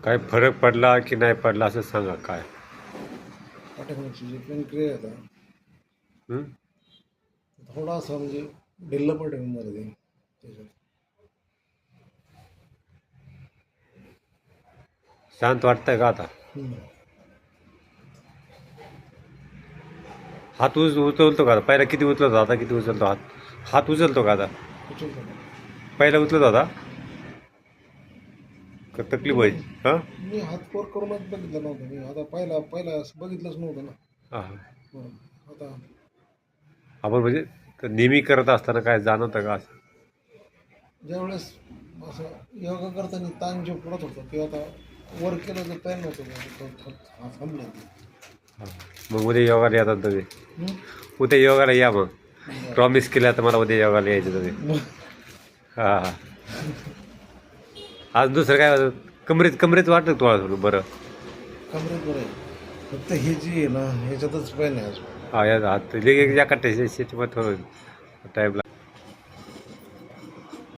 काय फरक पडला की नाही पडला असं सांगा काय. पाठीमागची जी पेनक्रिया आहे आता हं? थोडासा म्हणजे ढिल्ल पाठीमागमध्ये ते त्याच्यात. शांत वाटतंय का आता? हम्म. हात उचलतो का आता? पहिला किती उचलत होता, आता किती उचलतो हात? हात उचलतो का आता? उचलतो ना. पहिला उचलत होता का तकलीफ नाही, व्हायची? हां मी हात वर करूनच बघितलं नव्हतं. मी आता पहिला असं बघितलंच नव्हतं ना. हां. हं. आता आपण म्हणजे तर नेहमी करत असताना काय जाणवतं का असं? ज्यावेळेस असं योगा करताना ताण जे पडत होतं ते आता वर केलं तर पेन नव्हतं थांबलं ते. हां. मग उद्या योगाला येतात तुम्ही? हं? उद्या योगाला या मग. बरं. प्रॉमिस केलं तर मला उद्या योगाला यायचं तुम्ही. मग हां हां. आज दुसरं काय होतं? कमरेत कमरेत वाटतं तुम्हाला थोडं बरं? कमरेत बरं आहे. फक्त हे जी आहे ना ह्याच्यातच पेन आहे अजून. हां, या हात या कट्ट्याच्या शेतीमध्ये थोडं टाईम